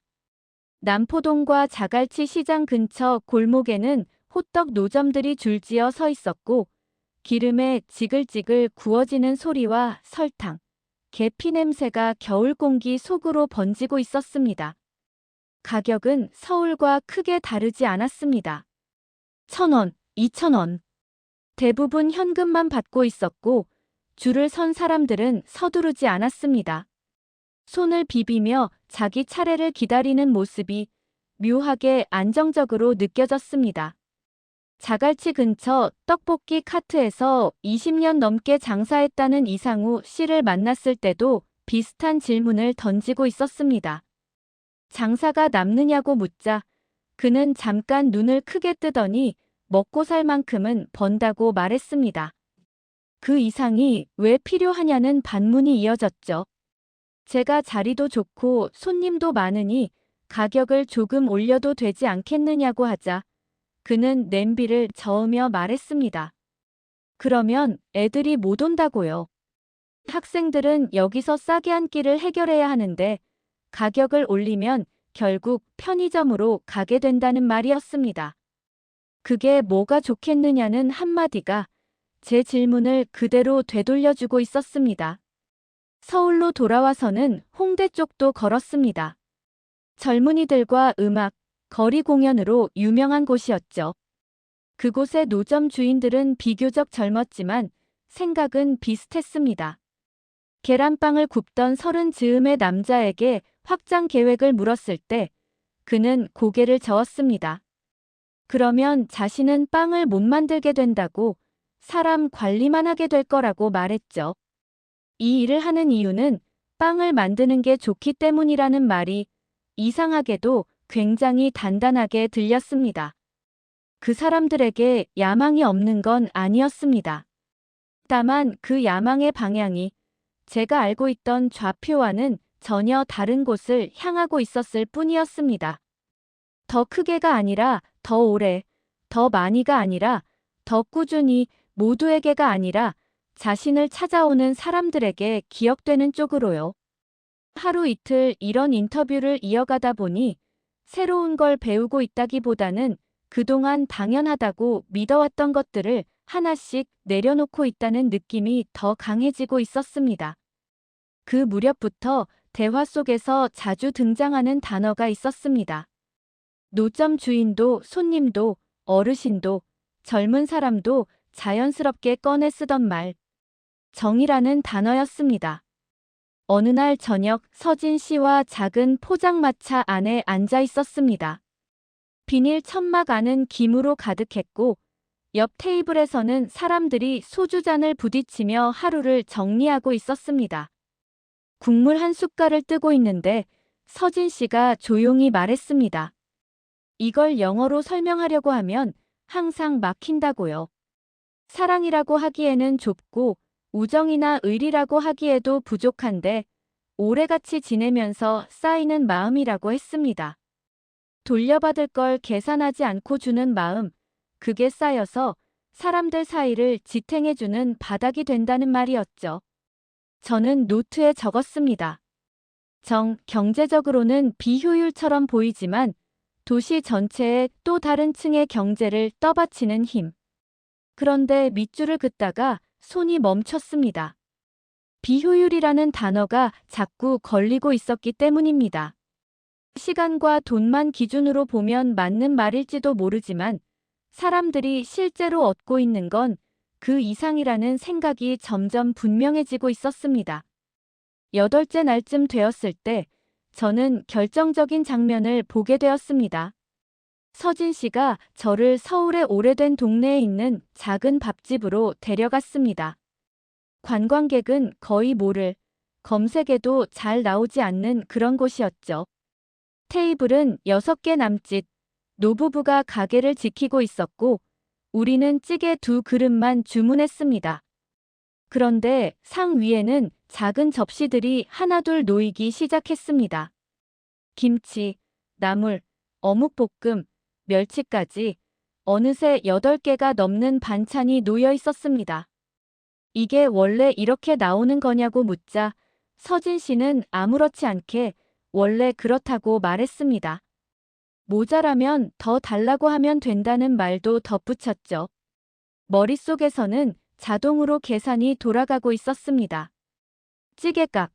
남포동과 자갈치 시장 근처 골목에는 호떡 노점들이 줄지어 서 있었고 기름에 지글지글 구워지는 소리와 설탕, 계피 냄새가 겨울 공기 속으로 번지고 있었습니다. 가격은 서울과 크게 다르지 않았습니다. 1,000원, 2,000원. 대부분 현금만 받고 있었고 줄을 선 사람들은 서두르지 않았습니다. 손을 비비며 자기 차례를 기다리는 모습이 묘하게 안정적으로 느껴졌습니다. 자갈치 근처 떡볶이 카트에서 20년 넘게 장사했다는 이상우 씨를 만났을 때도 비슷한 질문을 던지고 있었습니다. 장사가 남느냐고 묻자 그는 잠깐 눈을 크게 뜨더니 먹고 살 만큼은 번다고 말했습니다. 그 이상이 왜 필요하냐는 반문이 이어졌죠. 제가 자리도 좋고 손님도 많으니 가격을 조금 올려도 되지 않겠느냐고 하자 그는 냄비를 저으며 말했습니다. 그러면 애들이 못 온다고요. 학생들은 여기서 싸게 한 끼를 해결해야 하는데 가격을 올리면 결국 편의점으로 가게 된다는 말이었습니다. 그게 뭐가 좋겠느냐는 한마디가 제 질문을 그대로 되돌려주고 있었습니다. 서울로 돌아와서는 홍대 쪽도 걸었습니다. 젊은이들과 음악, 거리 공연으로 유명한 곳이었죠. 그곳의 노점 주인들은 비교적 젊었지만 생각은 비슷했습니다. 계란빵을 굽던 30 즈음의 남자에게 확장 계획을 물었을 때 그는 고개를 저었습니다. 그러면 자신은 빵을 못 만들게 된다고 사람 관리만 하게 될 거라고 말했죠. 이 일을 하는 이유는 빵을 만드는 게 좋기 때문이라는 말이 이상하게도 굉장히 단단하게 들렸습니다. 그 사람들에게 야망이 없는 건 아니었습니다. 다만 그 야망의 방향이 제가 알고 있던 좌표와는 전혀 다른 곳을 향하고 있었을 뿐이었습니다. 더 크게가 아니라 더 오래, 더 많이가 아니라 더 꾸준히, 모두에게가 아니라 자신을 찾아오는 사람들에게 기억되는 쪽으로요. 하루 이틀 이런 인터뷰를 이어가다 보니 새로운 걸 배우고 있다기보다는 그동안 당연하다고 믿어왔던 것들을 하나씩 내려놓고 있다는 느낌이 더 강해지고 있었습니다. 그 무렵부터 대화 속에서 자주 등장하는 단어가 있었습니다. 노점 주인도 손님도 어르신도 젊은 사람도 자연스럽게 꺼내 쓰던 말, 정이라는 단어였습니다. 어느 날 저녁 서진 씨와 작은 포장마차 안에 앉아 있었습니다. 비닐 천막 안은 김으로 가득했고 옆 테이블에서는 사람들이 소주잔을 부딪히며 하루를 정리하고 있었습니다. 국물 한 숟갈을 뜨고 있는데 서진 씨가 조용히 말했습니다. 이걸 영어로 설명하려고 하면 항상 막힌다고요. 사랑이라고 하기에는 좁고 우정이나 의리라고 하기에도 부족한데 오래같이 지내면서 쌓이는 마음이라고 했습니다. 돌려받을 걸 계산하지 않고 주는 마음, 그게 쌓여서 사람들 사이를 지탱해주는 바닥이 된다는 말이었죠. 저는 노트에 적었습니다. 경제적으로는 비효율처럼 보이지만 도시 전체에 또 다른 층의 경제를 떠받치는 힘. 그런데 밑줄을 긋다가 손이 멈췄습니다. 비효율이라는 단어가 자꾸 걸리고 있었기 때문입니다. 시간과 돈만 기준으로 보면 맞는 말일지도 모르지만 사람들이 실제로 얻고 있는 건 그 이상이라는 생각이 점점 분명해지고 있었습니다. 8째 날쯤 되었을 때 저는 결정적인 장면을 보게 되었습니다. 서진 씨가 저를 서울의 오래된 동네에 있는 작은 밥집으로 데려갔습니다. 관광객은 거의 모를, 검색에도 잘 나오지 않는 그런 곳이었죠. 테이블은 6개 남짓, 노부부가 가게를 지키고 있었고 우리는 찌개 2그릇만 주문했습니다. 그런데 상 위에는 작은 접시들이 하나둘 놓이기 시작했습니다. 김치, 나물, 어묵볶음, 멸치까지 어느새 8개가 넘는 반찬이 놓여 있었습니다. 이게 원래 이렇게 나오는 거냐고 묻자 서진 씨는 아무렇지 않게 원래 그렇다고 말했습니다. 모자라면 더 달라고 하면 된다는 말도 덧붙였죠. 머릿속에서는 자동으로 계산이 돌아가고 있었습니다. 찌개값,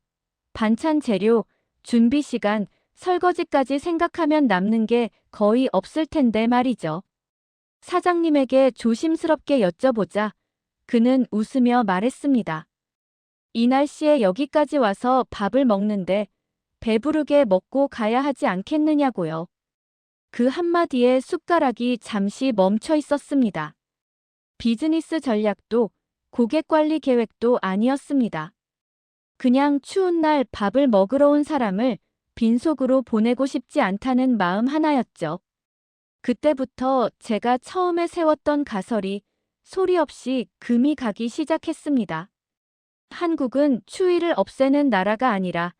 반찬 재료, 준비 시간, 설거지까지 생각하면 남는 게 거의 없을 텐데 말이죠. 사장님에게 조심스럽게 여쭤보자 그는 웃으며 말했습니다. 이 날씨에 여기까지 와서 밥을 먹는데 배부르게 먹고 가야 하지 않겠느냐고요. 그 한마디에 숟가락이 잠시 멈춰 있었습니다. 비즈니스 전략도 고객 관리 계획도 아니었습니다. 그냥 추운 날 밥을 먹으러 온 사람을 빈속으로 보내고 싶지 않다는 마음 하나였죠. 그때부터 제가 처음에 세웠던 가설이 소리 없이 금이 가기 시작했습니다. 한국은 추위를 없애는 나라가 아니라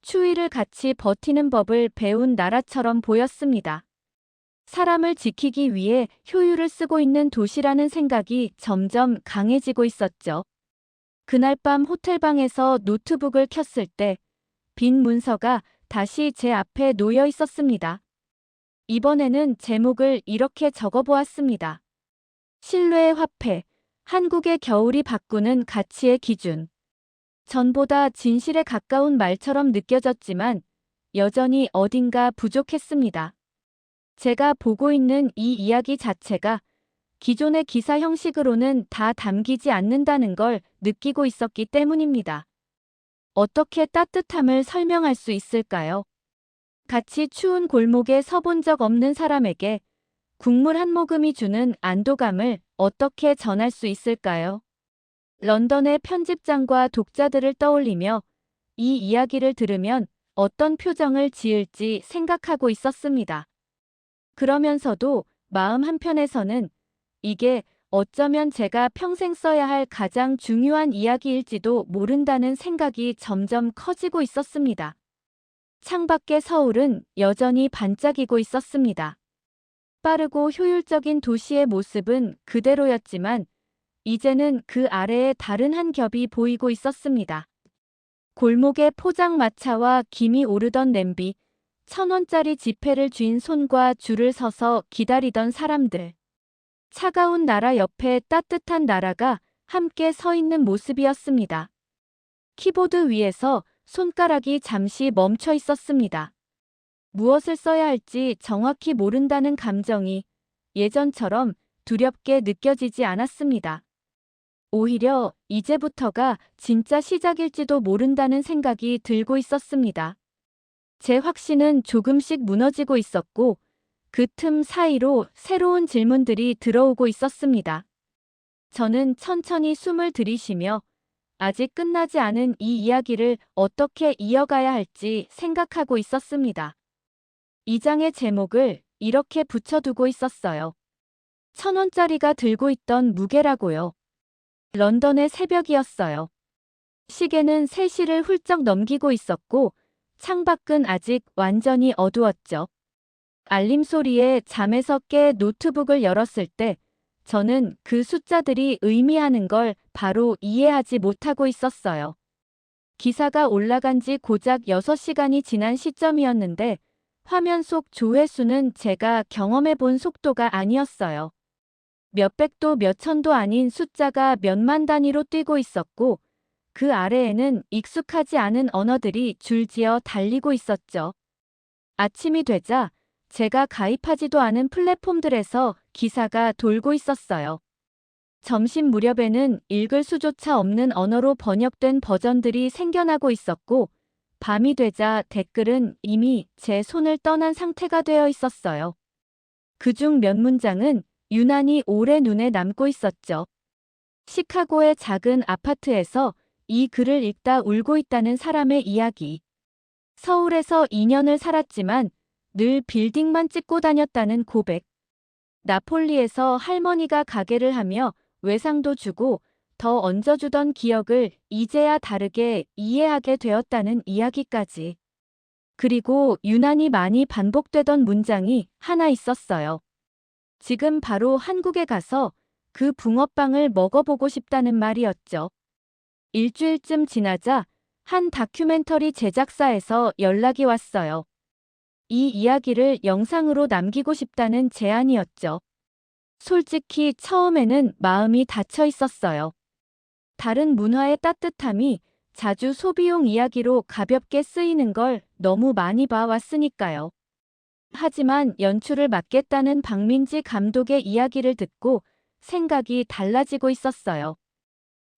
추위를 같이 버티는 법을 배운 나라처럼 보였습니다. 사람을 지키기 위해 효율을 쓰고 있는 도시라는 생각이 점점 강해지고 있었죠. 그날 밤 호텔방에서 노트북을 켰을 때 빈 문서가 다시 제 앞에 놓여 있었습니다. 이번에는 제목을 이렇게 적어보았습니다. 신뢰의 화폐, 한국의 겨울이 바꾸는 가치의 기준. 전보다 진실에 가까운 말처럼 느껴졌지만 여전히 어딘가 부족했습니다. 제가 보고 있는 이 이야기 자체가 기존의 기사 형식으로는 다 담기지 않는다는 걸 느끼고 있었기 때문입니다. 어떻게 따뜻함을 설명할 수 있을까요? 같이 추운 골목에 서본 적 없는 사람에게 국물 한 모금이 주는 안도감을 어떻게 전할 수 있을까요? 런던의 편집장과 독자들을 떠올리며 이 이야기를 들으면 어떤 표정을 지을지 생각하고 있었습니다. 그러면서도 마음 한편에서는 이게 어쩌면 제가 평생 써야 할 가장 중요한 이야기일지도 모른다는 생각이 점점 커지고 있었습니다. 창밖의 서울은 여전히 반짝이고 있었습니다. 빠르고 효율적인 도시의 모습은 그대로였지만 이제는 그 아래에 다른 한 겹이 보이고 있었습니다. 골목에 포장마차와 김이 오르던 냄비, 1,000원짜리 지폐를 쥔 손과 줄을 서서 기다리던 사람들. 차가운 나라 옆에 따뜻한 나라가 함께 서 있는 모습이었습니다. 키보드 위에서 손가락이 잠시 멈춰 있었습니다. 무엇을 써야 할지 정확히 모른다는 감정이 예전처럼 두렵게 느껴지지 않았습니다. 오히려 이제부터가 진짜 시작일지도 모른다는 생각이 들고 있었습니다. 제 확신은 조금씩 무너지고 있었고 그 틈 사이로 새로운 질문들이 들어오고 있었습니다. 저는 천천히 숨을 들이쉬며 아직 끝나지 않은 이 이야기를 어떻게 이어가야 할지 생각하고 있었습니다. 이 장의 제목을 이렇게 붙여두고 있었어요. 1,000원짜리가 들고 있던 무게라고요. 런던의 새벽이었어요. 시계는 3시를 훌쩍 넘기고 있었고 창밖은 아직 완전히 어두웠죠. 알림 소리에 잠에서 깨 노트북을 열었을 때 저는 그 숫자들이 의미하는 걸 바로 이해하지 못하고 있었어요. 기사가 올라간 지 고작 6시간이 지난 시점이었는데 화면 속 조회수는 제가 경험해 본 속도가 아니었어요. 몇백도 몇천도 아닌 숫자가 몇만 단위로 뛰고 있었고 그 아래에는 익숙하지 않은 언어들이 줄지어 달리고 있었죠. 아침이 되자 제가 가입하지도 않은 플랫폼들에서 기사가 돌고 있었어요. 점심 무렵에는 읽을 수조차 없는 언어로 번역된 버전들이 생겨나고 있었고 밤이 되자 댓글은 이미 제 손을 떠난 상태가 되어 있었어요. 그중 몇 문장은 유난히 오래 눈에 남고 있었죠. 시카고의 작은 아파트에서 이 글을 읽다 울고 있다는 사람의 이야기. 서울에서 2년을 살았지만 늘 빌딩만 찍고 다녔다는 고백. 나폴리에서 할머니가 가게를 하며 외상도 주고 더 얹어주던 기억을 이제야 다르게 이해하게 되었다는 이야기까지. 그리고 유난히 많이 반복되던 문장이 하나 있었어요. 지금 바로 한국에 가서 그 붕어빵을 먹어보고 싶다는 말이었죠. 일주일쯤 지나자 한 다큐멘터리 제작사에서 연락이 왔어요. 이 이야기를 영상으로 남기고 싶다는 제안이었죠. 솔직히 처음에는 마음이 닫혀 있었어요. 다른 문화의 따뜻함이 자주 소비용 이야기로 가볍게 쓰이는 걸 너무 많이 봐왔으니까요. 하지만 연출을 맡겠다는 박민지 감독의 이야기를 듣고 생각이 달라지고 있었어요.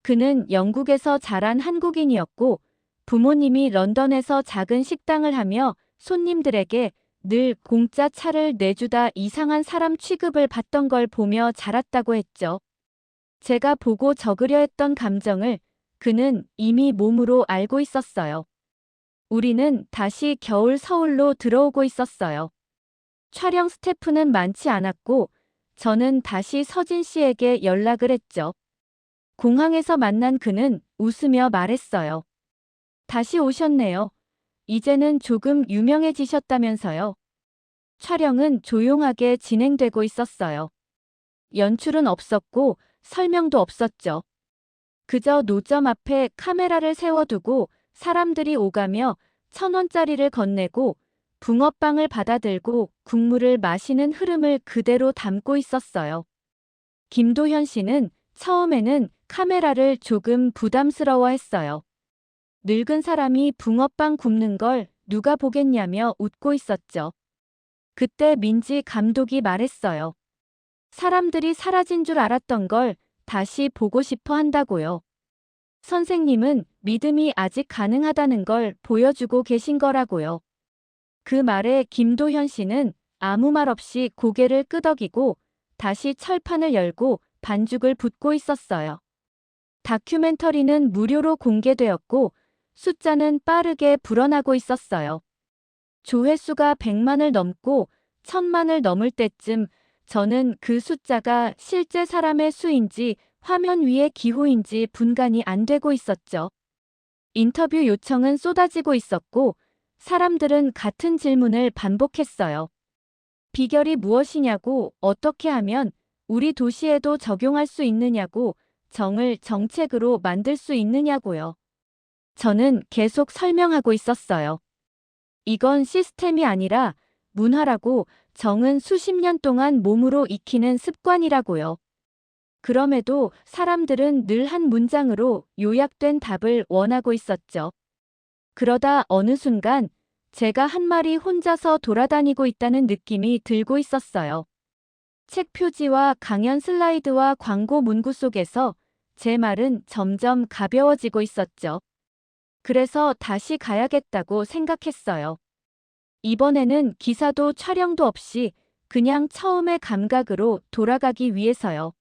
그는 영국에서 자란 한국인이었고 부모님이 런던에서 작은 식당을 하며 손님들에게 늘 공짜 차를 내주다 이상한 사람 취급을 받던 걸 보며 자랐다고 했죠. 제가 보고 적으려 했던 감정을 그는 이미 몸으로 알고 있었어요. 우리는 다시 겨울 서울로 들어오고 있었어요. 촬영 스태프는 많지 않았고 저는 다시 서진 씨에게 연락을 했죠. 공항에서 만난 그는 웃으며 말했어요. 다시 오셨네요. 이제는 조금 유명해지셨다면서요. 촬영은 조용하게 진행되고 있었어요. 연출은 없었고 설명도 없었죠. 그저 노점 앞에 카메라를 세워두고 사람들이 오가며 1,000원짜리를 건네고 붕어빵을 받아들고 국물을 마시는 흐름을 그대로 담고 있었어요. 김도현 씨는 처음에는 카메라를 조금 부담스러워했어요. 늙은 사람이 붕어빵 굽는 걸 누가 보겠냐며 웃고 있었죠. 그때 민지 감독이 말했어요. 사람들이 사라진 줄 알았던 걸 다시 보고 싶어 한다고요. 선생님은 믿음이 아직 가능하다는 걸 보여주고 계신 거라고요. 그 말에 김도현 씨는 아무 말 없이 고개를 끄덕이고 다시 철판을 열고 반죽을 붓고 있었어요. 다큐멘터리는 무료로 공개되었고 숫자는 빠르게 불어나고 있었어요. 조회수가 100만을 넘고 1000만을 넘을 때쯤 저는 그 숫자가 실제 사람의 수인지 화면 위의 기호인지 분간이 안 되고 있었죠. 인터뷰 요청은 쏟아지고 있었고 사람들은 같은 질문을 반복했어요. 비결이 무엇이냐고, 어떻게 하면 우리 도시에도 적용할 수 있느냐고, 정을 정책으로 만들 수 있느냐고요. 저는 계속 설명하고 있었어요. 이건 시스템이 아니라 문화라고, 정은 수십 년 동안 몸으로 익히는 습관이라고요. 그럼에도 사람들은 늘 한 문장으로 요약된 답을 원하고 있었죠. 그러다 어느 순간 제가 한 마리 혼자서 돌아다니고 있다는 느낌이 들고 있었어요. 책 표지와 강연 슬라이드와 광고 문구 속에서 제 말은 점점 가벼워지고 있었죠. 그래서 다시 가야겠다고 생각했어요. 이번에는 기사도 촬영도 없이 그냥 처음의 감각으로 돌아가기 위해서요.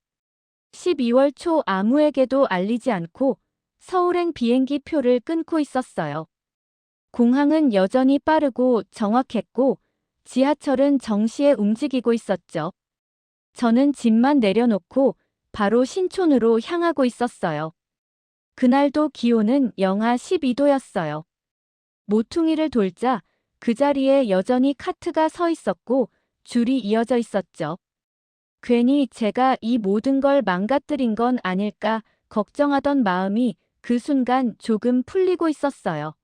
12월 초 아무에게도 알리지 않고 서울행 비행기 표를 끊고 있었어요. 공항은 여전히 빠르고 정확했고 지하철은 정시에 움직이고 있었죠. 저는 짐만 내려놓고 바로 신촌으로 향하고 있었어요. 그날도 기온은 영하 12도였어요. 모퉁이를 돌자 그 자리에 여전히 카트가 서 있었고 줄이 이어져 있었죠. 괜히 제가 이 모든 걸 망가뜨린 건 아닐까 걱정하던 마음이 그 순간 조금 풀리고 있었어요.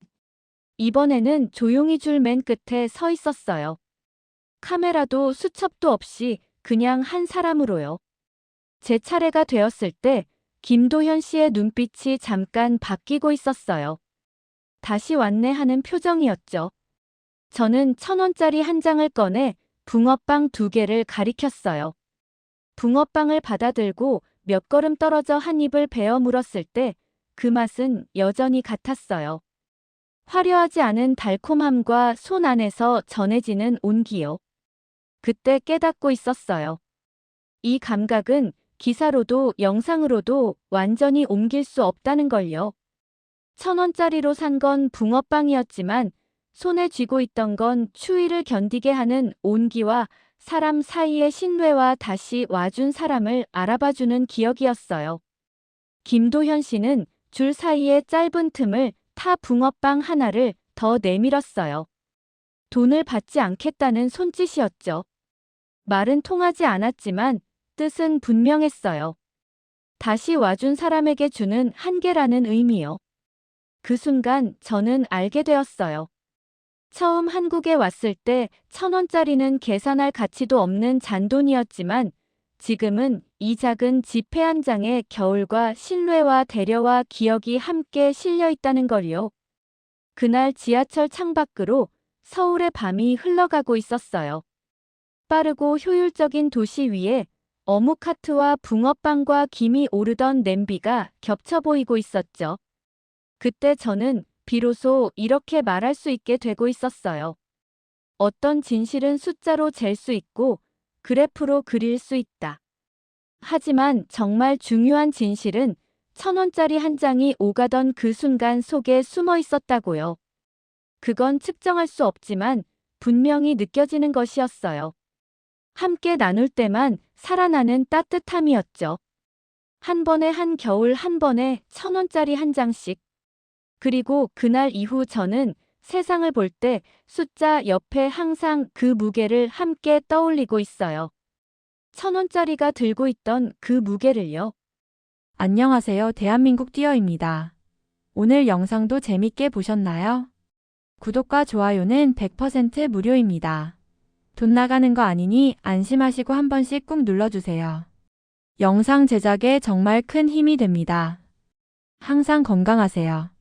이번에는 조용히 줄 맨 끝에 서 있었어요. 카메라도 수첩도 없이 그냥 한 사람으로요. 제 차례가 되었을 때 김도현 씨의 눈빛이 잠깐 바뀌고 있었어요. 다시 왔네 하는 표정이었죠. 저는 1,000원짜리 한 장을 꺼내 붕어빵 2개를 가리켰어요. 붕어빵을 받아들고 몇 걸음 떨어져 한 입을 베어 물었을 때 그 맛은 여전히 같았어요. 화려하지 않은 달콤함과 손 안에서 전해지는 온기요. 그때 깨닫고 있었어요. 이 감각은 기사로도 영상으로도 완전히 옮길 수 없다는 걸요. 1,000원짜리로 산 건 붕어빵이었지만 손에 쥐고 있던 건 추위를 견디게 하는 온기와 사람 사이의 신뢰와 다시 와준 사람을 알아봐주는 기억이었어요. 김도현 씨는 줄 사이의 짧은 틈을 타 붕어빵 하나를 더 내밀었어요. 돈을 받지 않겠다는 손짓이었죠. 말은 통하지 않았지만 뜻은 분명했어요. 다시 와준 사람에게 주는 한계라는 의미요. 그 순간 저는 알게 되었어요. 처음 한국에 왔을 때 1,000원짜리는 계산할 가치도 없는 잔돈이었지만 지금은 이 작은 지폐 한 장에 겨울과 신뢰와 대려와 기억이 함께 실려 있다는 걸요. 그날 지하철 창밖으로 서울의 밤이 흘러가고 있었어요. 빠르고 효율적인 도시 위에 어묵 하트와 붕어빵과 김이 오르던 냄비가 겹쳐 보이고 있었죠. 그때 저는 비로소 이렇게 말할 수 있게 되고 있었어요. 어떤 진실은 숫자로 잴 수 있고 그래프로 그릴 수 있다. 하지만 정말 중요한 진실은 1,000원짜리 한 장이 오가던 그 순간 속에 숨어 있었다고요. 그건 측정할 수 없지만 분명히 느껴지는 것이었어요. 함께 나눌 때만 살아나는 따뜻함이었죠. 한 번에 한 겨울 한 번에 1,000원짜리 한 장씩. 그리고 그날 이후 저는 세상을 볼 때 숫자 옆에 항상 그 무게를 함께 떠올리고 있어요. 1,000원짜리가 들고 있던 그 무게를요. 안녕하세요. 대한민국 띄어입니다. 오늘 영상도 재밌게 보셨나요? 구독과 좋아요는 100% 무료입니다. 돈 나가는 거 아니니 안심하시고 한 번씩 꾹 눌러주세요. 영상 제작에 정말 큰 힘이 됩니다. 항상 건강하세요.